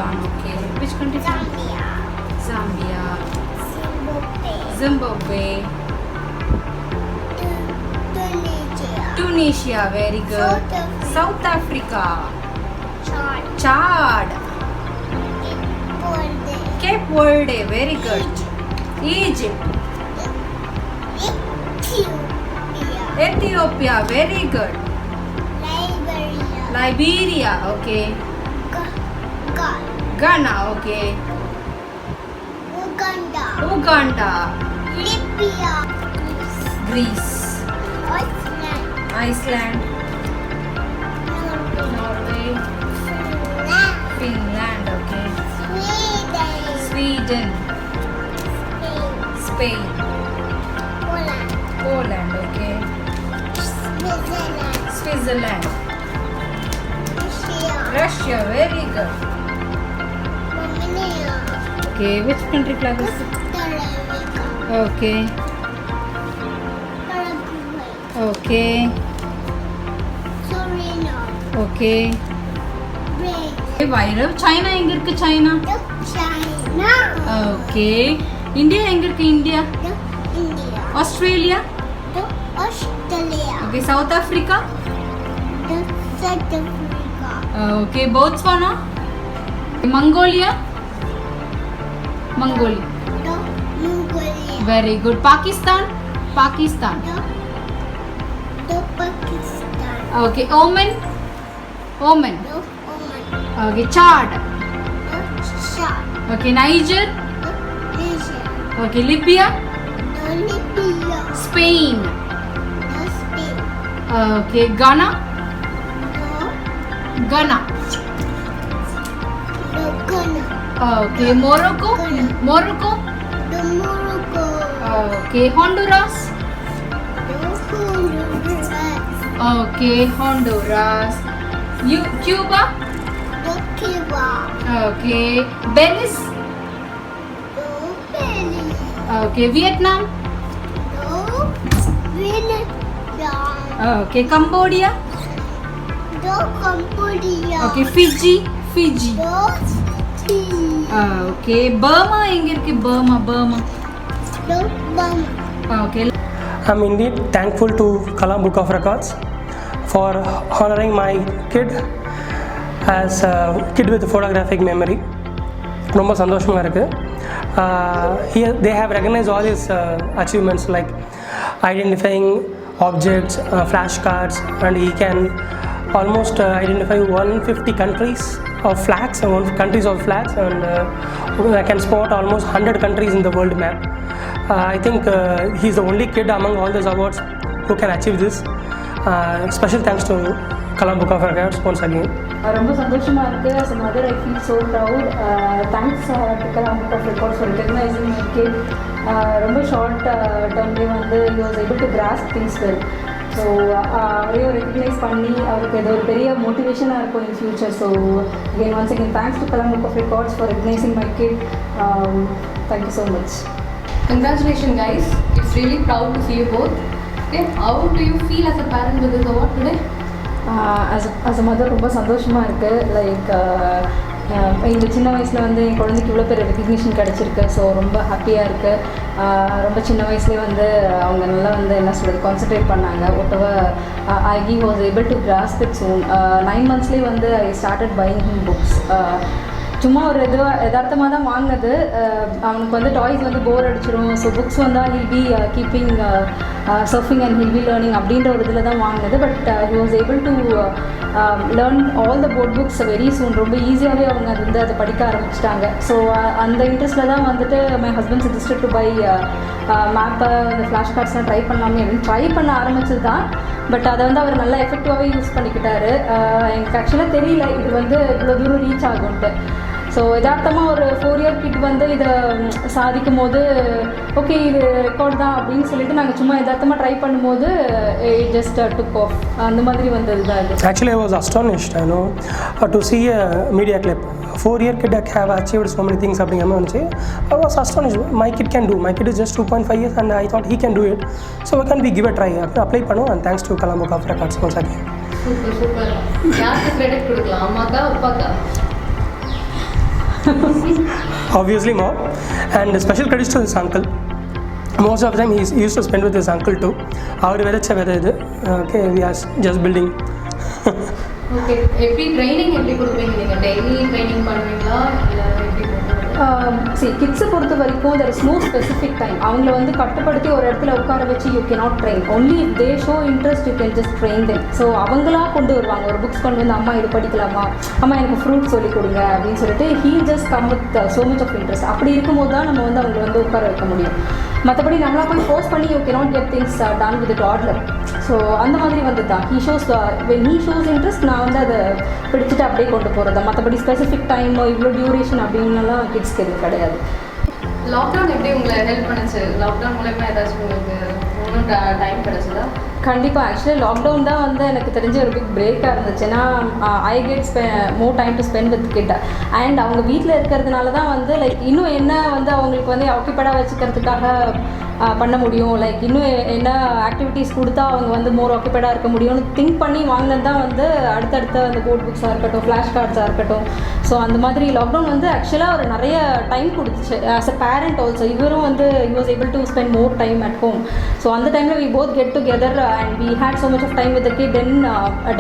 Bhutan, okay. Which country? Zambia. Zambia. Zimbabwe. Zimbabwe. Tunisia. Tunisia, very good. South Africa. South Africa. Chad. Chad. Verde. Cape Verde, very good. Egypt. Ethiopia. Ethiopia, very good. Liberia. Liberia, okay. Ghana. Ghana, okay. Uganda. Uganda. Libya. Greece. Iceland. Iceland. Norway. Finland, okay. Sweden. Spain. Poland, okay. Switzerland. Russia, very good. Okay, which country flag is it? Okay. Okay. Okay. Vairav, China எங்க இருக்கு? China. Okay. India எங்க இருக்கு? India. Australia. Okay, South Africa. Okay, Botswana. Mongolia. Mongolia. Very good. Pakistan. Pakistan. Okay, Oman. Oman. Okay, Chad. Okay, Niger. Okay, Libya. Spain. Okay, Ghana. Ghana. Okay, Morocco. Morocco. Okay, Honduras. Okay, Honduras. Cuba. Okay, Belize. Okay, Vietnam. Okay, Cambodia. Okay, Fiji. Fiji. Okay, Burma எங்க இருக்கு? Burma. Burma. Okay. I'm indeed thankful to Kalam Book of Records for honoring my kid as a kid with photographic memory. ரொம்ப சந்தோஷமாக இருக்குது. They have recognized all his achievements like identifying objects, flashcards, and he can almost identify 150 countries of flags and countries of flags, and I can spot almost 100 countries in the world map. I think he's the only kid among all these awards who can achieve this. Special thanks to Kalam Book of Records once again. ரொம்ப சந்தோஷமாக இருக்குது. As a mother, I feel so proud. Thanks to Kalam Book of Records for recognizing my kid. ரொம்ப short டேர்ம்லேயே வந்து he was able to grasp things well. So அவரையும் recognise பண்ணி அவருக்கு ஏதோ ஒரு பெரிய மோட்டிவேஷனாக இருக்கும் in future. So again once again thanks to Kalam Book of Records for recognizing my kid. Thank you so much. Congratulations guys, it's really proud to see you both. Okay, how do you feel as a parent with this award today? as a mother ரொம்ப சந்தோஷமாக இருக்குது. Like இந்த சின்ன வயசில் வந்து என் குழந்தைக்கு இவ்வளோ பெரிய ரெக்கக்னிஷன் கிடச்சிருக்கு. ஸோ ரொம்ப ஹாப்பியாக இருக்குது. ரொம்ப சின்ன வயசுலேயே வந்து அவங்க நல்லா வந்து என்ன சொல்கிறது கான்சன்ட்ரேட் பண்ணாங்க. he was able to grasp it soon. 9 monthsலேயே வந்து I started buying him books. சும்மா ஒரு யதார்த்தமாக தான் வாங்கினது. அவனுக்கு வந்து டாய்ஸ் வந்து போர் அடிச்சிடும். ஸோ புக்ஸ் வந்தால் he'll be keeping surfing and he'll be learning அப்படின்ற ஒரு இதில் தான் வாங்கினது. But he was able to learn all the board books very soon. ரொம்ப ஈஸியாகவே அவங்க அது வந்து அதை படிக்க ஆரம்பிச்சிட்டாங்க. ஸோ அந்த இன்ட்ரெஸ்ட்டில் தான் வந்துட்டு my husband suggested to buy மேப்பை இந்த ஃப்ளாஷ் கார்ட்ஸ்லாம் ட்ரை பண்ணலாமே அப்படின்னு ட்ரை பண்ண ஆரம்பிச்சது தான். பட் அதை வந்து அவர் நல்லா எஃபெக்டிவாகவே யூஸ் பண்ணிக்கிட்டாரு. எனக்கு ஆக்சுவலாக தெரியல இது வந்து இவ்வளோ தூரம் ரீச் ஆகும்ன்ட்டு. ஸோ யதார்த்தமாக ஒரு 4 year கிட் வந்து இதை சாதிக்கும் போது ஓகே இது ரெக்கார்ட் தான் அப்படின்னு சொல்லிட்டு நாங்கள் சும்மா யதார்த்தமாக ட்ரை பண்ணும்போது இட் ஜஸ்ட் டுக் ஆஃப் அந்த மாதிரி வந்தது தான் இது. Actually, I was astonished, you know, to see a media clip. 4 year kid have achieved so many things. I was astonished. My kid can do. My kid is just 2.5 years and I thought he can do it. So why can't we give a try? Apply pannu, and thanks to Kalam Book of Records once again. Super. யாருக்கு credit கொடுக்கலாம்? அம்மாக்கா அப்பாக்கா? Obviously mom, and special credits to his uncle. Most of the time he used to spend with his uncle too. அவர் விதைச்ச விதை இது. Okay, we are just building. Okay, எப்படி training எப்படி கொடுப்பீங்க நீங்கள்? Daily training பண்ணுவீங்களா இல்லை எப்படி பண்ணுவீங்க? சரி, கிட்ஸை பொறுத்த வரைக்கும் there is no specific time. அவங்கள வந்து கட்டுப்படுத்தி ஒரு இடத்துல உட்கார வச்சு you cannot train. Only if they show interest you can just train them. So அவங்களா கொண்டு வருவாங்க. ஒரு புக்ஸ் கொண்டு வந்து அம்மா இது படிக்கலாமா, அம்மா எனக்கு ஃப்ரூட் சொல்லி கொடுங்க அப்படின்னு சொல்லிட்டு he just come with so much of interest. அப்படி இருக்கும்போது தான் நம்ம வந்து அவங்களை வந்து உட்கார வைக்க முடியும். மற்றபடி நம்மளா போய் ஃபோர்ஸ் பண்ணி you cannot get things done with a toddler. So அந்த மாதிரி வந்து தான் he shows when he shows interest நான் வந்து அதை பிடிச்சிட்டு அப்படியே கொண்டு போகிறது. மற்றபடி ஸ்பெசிஃபிக் டைம் இவ்வளோ டியூரேஷன் அப்படின்னுலாம் கிட்ஸ்க்கு எதுவும் கிடையாது. லாக்டவுன் எப்படி உங்களை ஹெல்ப் பண்ணுச்சு? லாக்டவுன் மூலமா ஏதாச்சும் உங்களுக்கு ஒன்றும் டைம் கிடச்சதா? கண்டிப்பாக. ஆக்சுவலி லாக்டவுன் தான் வந்து எனக்கு தெரிஞ்ச ஒரு பிக் பிரேக்காக இருந்துச்சு. ஏன்னா I get more time to spend with kid. And அவங்க வீட்டில் இருக்கிறதுனால தான் வந்து லைக் இன்னும் என்ன வந்து அவங்களுக்கு வந்து ஆக்கியபைடாக வச்சுக்கிறதுக்காக பண்ண முடியும், லைக் இன்னும் என்ன ஆக்டிவிட்டீஸ் கொடுத்தா அவங்க வந்து மோர் ஆக்கியபைடாக இருக்க முடியும்னு திங்க் பண்ணி வாங்கினது தான் வந்து அடுத்தடுத்த அந்த போர்ட் புக்ஸாக இருக்கட்டும், ஃப்ளாஷ் கார்ட்ஸாக இருக்கட்டும். ஸோ அந்த மாதிரி லாக்டவுன் வந்து ஆக்சுவலாக ஒரு நிறைய டைம் கொடுத்துச்சு. ஆஸ் அ பேரண்ட் ஆல்சோ இவரும் வந்து he was able to spend more time at home. So அந்த டைமில் we both get together and we had so much of time with the kid in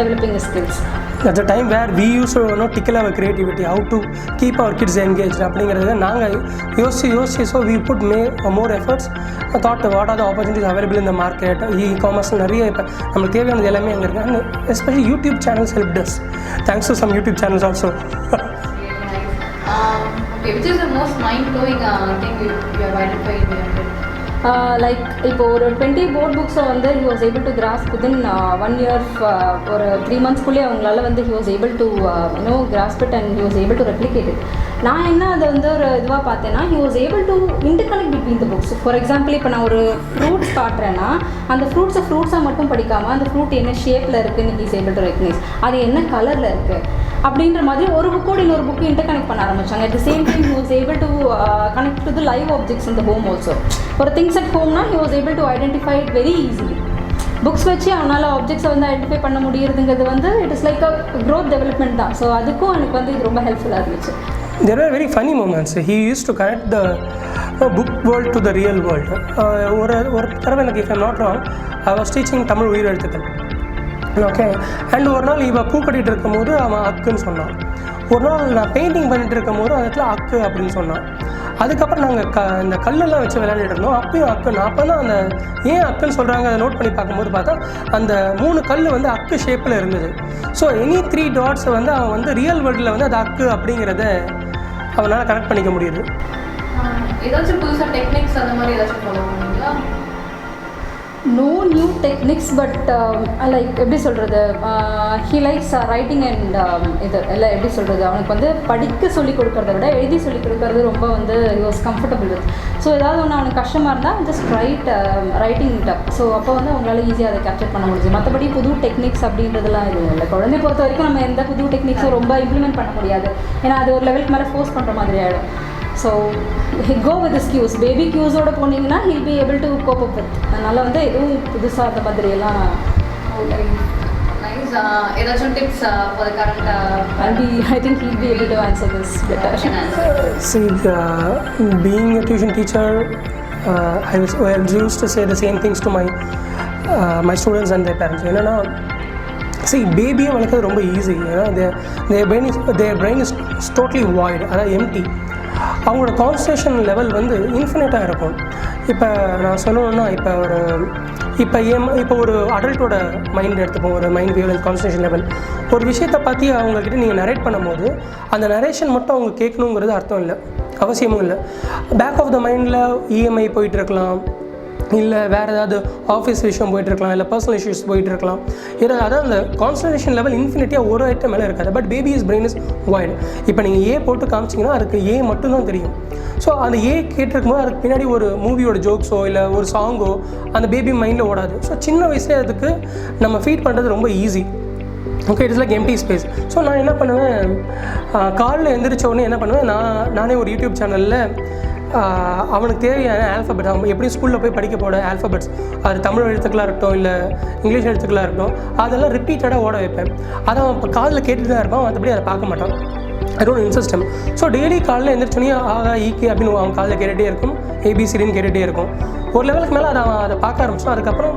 developing his skills. That's a time where we used to tickle our creativity, how to keep our kids engaged. அப்படிங்கிறது நாங்கள் யோசிச்சு so we put more efforts, thought what are the opportunities available in the market, e-commerce நிறைய இப்போ நம்மளுக்கு தேவையானது எல்லாமே அங்கே இருக்குது. And especially YouTube channels helped us. Thanks to some YouTube channels also. Okay, which is the most mind-blowing thing you have identified in your book? Like இப்போ ஒரு 20 board புக்ஸை வந்து he was able to grasp within 1 year. ஒரு 3 monthsக்குள்ளே அவங்களால வந்து he was able to grasp it and he was able to replicate it. நான் என்ன அதை வந்து ஒரு இதுவாக பார்த்தேன்னா he was able to interconnect between the books. For example இப்போ நான் ஒரு ஃப்ரூட்ஸ் காட்டுறேன்னா அந்த ஃப்ரூட்ஸாக மட்டும் படிக்காமல் அந்த ஃப்ரூட் என்ன ஷேப்பில் இருக்குதுன்னு he is able to recognize, அது என்ன கலரில் இருக்குது அப்படின்ற மாதிரி ஒரு புக்கோடு இன்னொரு புக்கு இன்டர்கனெக்ட் பண்ண ஆரம்பிச்சாங்க. At the same time he was able to connect to the live objects in the home also. ஒரு திங்ஸ் அட் ஹோம்னா he was able to identify it very easily. Books வச்சு அவனால் ஆப்ஜெக்ட்ஸை வந்து ஐடென்டிஃபை பண்ண முடியுறதுங்கிறது வந்து it is like a growth development தான். ஸோ அதுக்கும் எனக்கு வந்து இது ரொம்ப ஹெல்ப்ஃபுல்லாக இருந்துச்சு. There were very funny moments. He used to connect the book world to the real world. ஒரு தடவை எனக்கு, if I'm not wrong, I was teaching Tamil உயிர் எழுத்துக்கள். ஓகே, அண்ட் ஒரு நாள் இவன் பூ கட்டிகிட்டு இருக்கும் போது அவன் அக்குன்னு சொன்னான். ஒரு நாள் நான் பெயிண்டிங் பண்ணிகிட்டு இருக்கும் போது அந்த இடத்துல அக்கு அப்படின்னு சொன்னான். அதுக்கப்புறம் நாங்கள் இந்த கல்லெல்லாம் வச்சு விளையாடிட்டு இருந்தோம். அப்பயும் அக்குன்னு. அப்போ தான் அந்த ஏன் அக்குன்னு சொல்கிறாங்க அதை நோட் பண்ணி பார்க்கும்போது பார்த்தா அந்த 3 கல் வந்து அக்கு ஷேப்பில் இருந்தது. ஸோ எனி 3 டாட்ஸை வந்து அவன் வந்து ரியல் வேர்ல்டில் வந்து அது அக்கு அப்படிங்கிறத அவனால் கனெக்ட் பண்ணிக்க முடியுது. ஏதாச்சும் புதுசாக டெக்னிக்ஸ் அந்த மாதிரி ஏதாச்சும் ஃபாலோ பண்ணுவீங்களா? No new techniques, but like எப்படி சொல்கிறது, ஹி லைக்ஸ் ரைட்டிங் அண்ட் இது எல்லாம் எப்படி சொல்கிறது, அவனுக்கு வந்து படிக்க சொல்லி கொடுக்கறத விட எழுதி சொல்லி கொடுக்கறது ரொம்ப வந்து he was comfortable with. So ஏதாவது ஒன்று அவனுக்கு கஷ்டமாக இருந்தால் just writing it up. So அப்போ வந்து அவங்களால ஈஸியாக அதை கேப்சர் பண்ண முடியுது. மற்றபடி புது டெக்னிக்ஸ் அப்படின்றதுலாம் எதுவும் இல்லை. குழந்தை பொறுத்த வரைக்கும் நம்ம எந்த புது டெக்னிக்ஸும் ரொம்ப இம்ப்ளிமெண்ட் பண்ண முடியாது. ஏன்னா அது ஒரு லெவலுக்கு மேலே ஃபோர்ஸ் பண்ணுற மாதிரி ஆகிடும். So go with cues. Baby கியூஸோட போனீங்கன்னா he'll be able to cope up with. அதனால் வந்து எதுவும் புதுசாக அந்த மாதிரியெல்லாம் நைஸ். ஏதாச்சும் tips for the current? I think he'll be able to answer this better. See, being a tuition teacher, I was used to say the same things to my students and their parents. என்னன்னா, see, பேபியை வளர்க்குறது ரொம்ப easy. ஏன்னா their brain is totally void, அதாவது empty. அவங்களோட concentration level வந்து இன்ஃபினிட்டாக இருக்கும். இப்போ நான் சொல்லணுன்னா, இப்போ ஒரு அடல்ட்டோட மைண்ட் எடுத்துப்போம், ஒரு மைண்ட் வேவ் கான்சன்ட்ரேஷன் லெவல். ஒரு விஷயத்தை பற்றி அவங்கக்கிட்ட நீங்கள் நரேட் பண்ணும்போது அந்த நரேஷன் மட்டும் அவங்க கேட்கணுங்கிறது அர்த்தம் இல்லை, அவசியமும் இல்லை. பேக் ஆஃப் த மைண்டில் இஎம்ஐ போயிட்டுருக்கலாம், இல்லை வேறு ஏதாவது ஆஃபீஸ் விஷயம் போயிட்டுருக்கலாம், இல்லை பர்சனல் இஷ்யூஸ் போயிட்டுருக்கலாம். அதாவது அந்த கான்சன்ட்ரேஷன் லெவல் இன்ஃபினிட்டியாக ஒரு ஐட்டம் மேலே இருக்காது. But babies brain is white. இப்போ நீங்கள் ஏ போட்டு காமிச்சிங்கன்னா அதுக்கு ஏ மட்டும்தான் தெரியும். ஸோ அந்த ஏ கேட்டிருக்கும்போது அதுக்கு பின்னாடி ஒரு மூவியோட ஜோக்ஸோ இல்லை ஒரு சாங்கோ அந்த பேபி மைண்டில் ஓடாது. ஸோ சின்ன வயசுலேயே அதுக்கு நம்ம ஃபீட் பண்ணுறது ரொம்ப easy. Okay, it's like empty space. So நான் என்ன பண்ணுவேன், காலையில் எந்திரிச்ச உடனே என்ன பண்ணுவேன், நானே ஒரு யூடியூப் சேனலில் அவனுக்கு தேவையான ஆல்ஃபபெட், அவன் எப்படி ஸ்கூலில் போய் படிக்க போட ஆல்ஃபபெட்ஸ், அது தமிழ் எழுத்துக்களாக இருக்கட்டும் இல்லை இங்கிலீஷ் எழுத்துக்களாக இருக்கட்டும், அதெல்லாம் ரிப்பீட்டடாக ஓட வைப்பேன். அதை அவன் இப்போ காதில் கேட்டுட்டு தான் இருப்பான், மற்றபடி அதை பார்க்க மாட்டான். I don't insist him. So daily காலையில் எழுந்திரிச்சோன்னே ஆகா ஈக்கி அப்படின்னு அவன் காலையில் கேட்டுகிட்டே இருக்கும், ஏபிசிடின்னு கேட்டுகிட்டே இருக்கும். ஒரு லெவலுக்கு மேலே அதை பார்க்க ஆரம்பிச்சோம். அதுக்கப்புறம்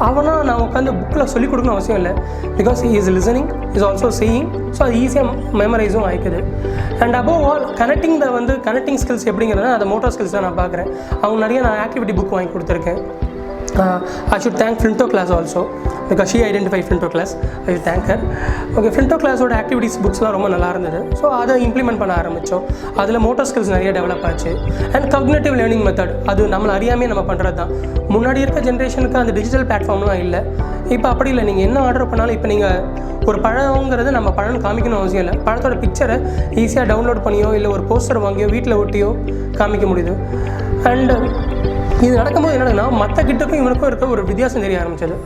அவனா நான் உட்காந்து புக்கில் சொல்லிக் கொடுக்கணும் அவசியம் இல்லை. Because he is listening, is also seeing. So அது ஈஸியாக மெமரைஸும் ஆயிக்குது. And above all connecting skills எப்படிங்கிறத அதை மோட்டார் ஸ்கில்ஸ் தான் நான் பார்க்குறேன். அவங்க நிறைய நான் ஆக்டிவிட்டி புக் வாங்கி கொடுத்துருக்கேன். I should thank Flinto class also because she identified Flinto class. I should thank her. Okay, Flinto class ஓட ஆக்டிவிட்டிஸ் புக்ஸ்லாம் ரொம்ப நல்லா இருந்தது. ஸோ அதை இம்ப்ளிமெண்ட் பண்ண ஆரம்பித்தோம். அதில் மோட்டார் ஸ்கில்ஸ் நிறைய டெவலப் ஆச்சு. அண்ட் காக்னிட்டிவ் லேர்னிங் மெத்தட், அது நம்மளை அறியாமே நம்ம பண்ணுறது தான். முன்னாடி இருக்க ஜென்ரேஷனுக்கு அந்த டிஜிட்டல் பிளாட்ஃபார்ம்லாம் இல்லை. இப்போ அப்படி இல்லை. நீங்கள் என்ன ஆர்டர் பண்ணாலும் இப்போ நீங்கள் ஒரு பழங்கிறது நம்ம பழம் காமிக்கணும் அவசியம் இல்லை. பழத்தோட பிக்சரை ஈஸியாக டவுன்லோட் பண்ணியோ இல்லை ஒரு போஸ்டர் வாங்கியோ வீட்டில் ஒட்டியோ காமிக்க முடியுது. அண்ட் இது நடக்கும்போது என்னன்னா மற்ற கிட்டுக்கும் இவனுக்கும் இருக்க ஒரு வித்தியாசம் தெரிய ஆரம்பிச்சது.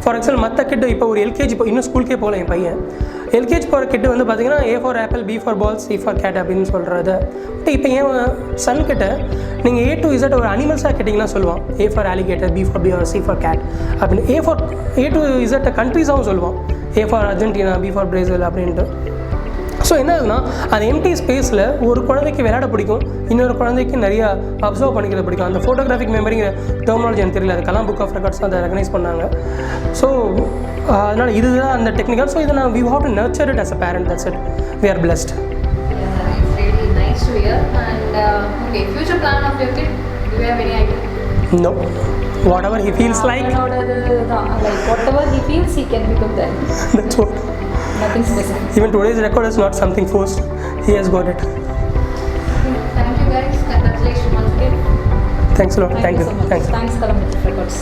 ஃபார் எக்ஸாம்பிள் மற்ற கிட்டு இப்போ ஒரு எல்கேஜி இப்போ இன்னும் ஸ்கூலுக்கே போகல என் பையன். எல்கேஜி போகிற கிட்டு வந்து பார்த்தீங்கன்னா A for apple, B for ball, C for cat அப்படின்னு சொல்கிறது. இப்போ என் சன் கிட்ட நீங்கள் A to Z ஒரு அனிமல்ஸாக கேட்டிங்கன்னா சொல்லுவான். A for alligator, B for bear, C for cat அப்படின்னு. A to Z கண்ட்ரீஸாகவும் சொல்லுவான். A for Argentina, B for Brazil அப்படின்ட்டு. ஸோ என்ன ஆகுதுன்னா அந்த எம்டி ஸ்பேஸில் ஒரு குழந்தைக்கு விளையாட பிடிக்கும், இன்னொரு குழந்தைக்கு நிறையா அப்சர்வ் பண்ணிக்கிறது பிடிக்கும். அந்த ஃபோட்டோகிராஃபிக் மெமரிங்கிற டெர்மினாலஜி எனக்கு தெரியல. அது கலாம் புக் ஆஃப் ரெக்கார்ட்ஸ் அதை ரெகனைஸ் பண்ணாங்க. ஸோ அதனால் இதுதான் அந்த டெக்னிக்கல். ஸோ இதை நான் we have to nurture it as a parent. That's it. We are blessed. It's really nice to hear. And okay, future plan of your kid, do you have any idea? No. Whatever he feels like. Like whatever he feels, he can become that. That's what. Nothing specific. Even today's record is not something forced. He has got it. Thank you guys. Congratulations once again. Thanks a lot. Thank you. So much. Thanks. Thanks, Kalam Book of Records.